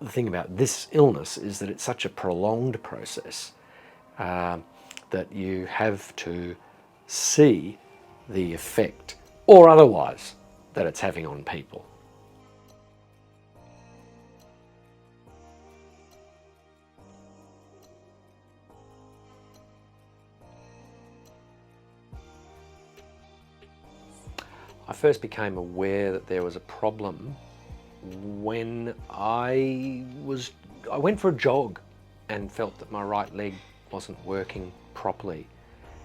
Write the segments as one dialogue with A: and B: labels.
A: the thing about this illness is that it's such a prolonged process that you have to see the effect, or otherwise, that it's having on people. I first became aware that there was a problem when I went for a jog and felt that my right leg wasn't working properly.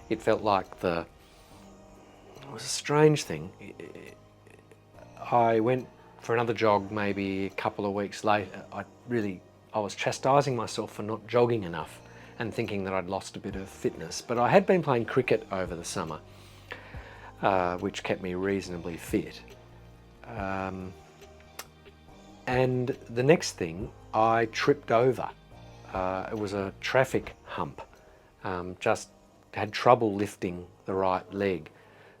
A: It felt like it was a strange thing. I went for another jog maybe a couple of weeks later. I was chastising myself for not jogging enough and thinking that I'd lost a bit of fitness. But I had been playing cricket over the summer, which kept me reasonably fit. And the next thing, I tripped over. It was a traffic hump. Just had trouble lifting the right leg.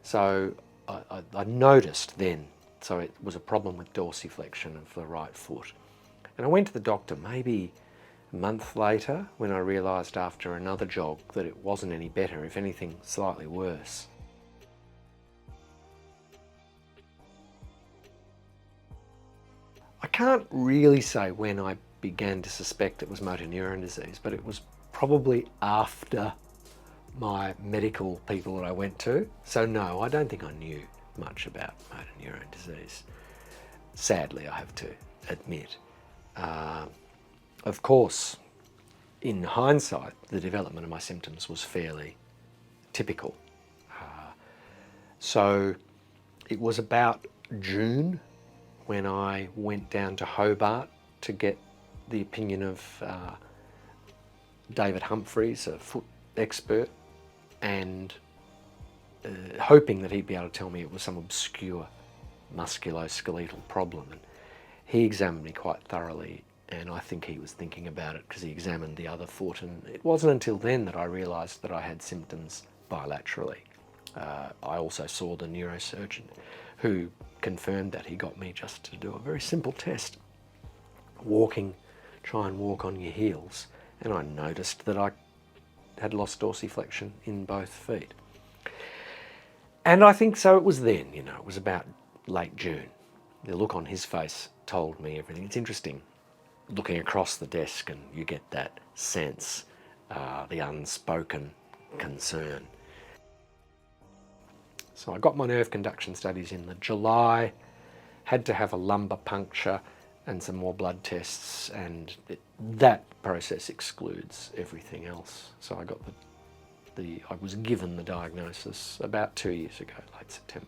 A: So I noticed then, so it was a problem with dorsiflexion of the right foot. And I went to the doctor maybe a month later when I realised after another jog that it wasn't any better, if anything, slightly worse. I can't really say when I began to suspect it was motor neurone disease, but it was probably after my medical people that I went to. So no, I don't think I knew much about motor neurone disease. Sadly, I have to admit. Of course, in hindsight, the development of my symptoms was fairly typical. So it was about June when I went down to Hobart to get the opinion of David Humphreys, a foot expert, and hoping that he'd be able to tell me it was some obscure musculoskeletal problem. And he examined me quite thoroughly, and I think he was thinking about it because he examined the other foot, and it wasn't until then that I realised that I had symptoms bilaterally. I also saw the neurosurgeon who confirmed that. He got me just to do a very simple test. Try and walk on your heels, and I noticed that I had lost dorsiflexion in both feet. And I think so it was then, it was about late June. The look on his face told me everything. It's interesting, looking across the desk and you get that sense, the unspoken concern. So I got my nerve conduction studies in the July, had to have a lumbar puncture and some more blood tests, and that process excludes everything else. So I got I was given the diagnosis about 2 years ago, late September.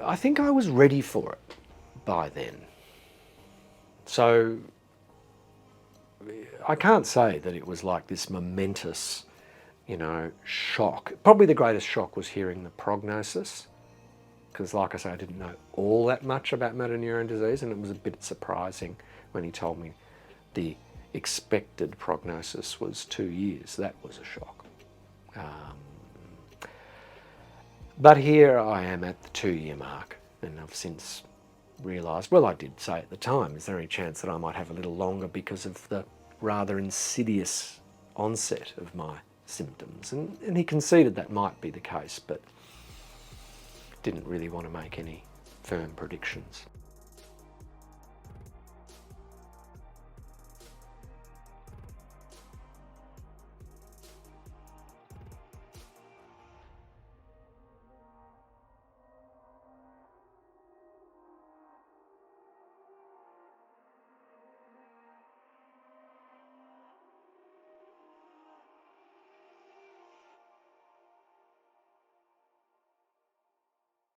A: I think I was ready for it by then. So I can't say that it was like this momentous, shock. Probably the greatest shock was hearing the prognosis, because like I say, I didn't know all that much about motor neurone disease, and it was a bit surprising when he told me the expected prognosis was 2 years. That was a shock. But here I am at the 2-year mark, and I've since realised, well, I did say at the time, is there any chance that I might have a little longer because of the rather insidious onset of my symptoms? And he conceded that might be the case, but didn't really want to make any firm predictions.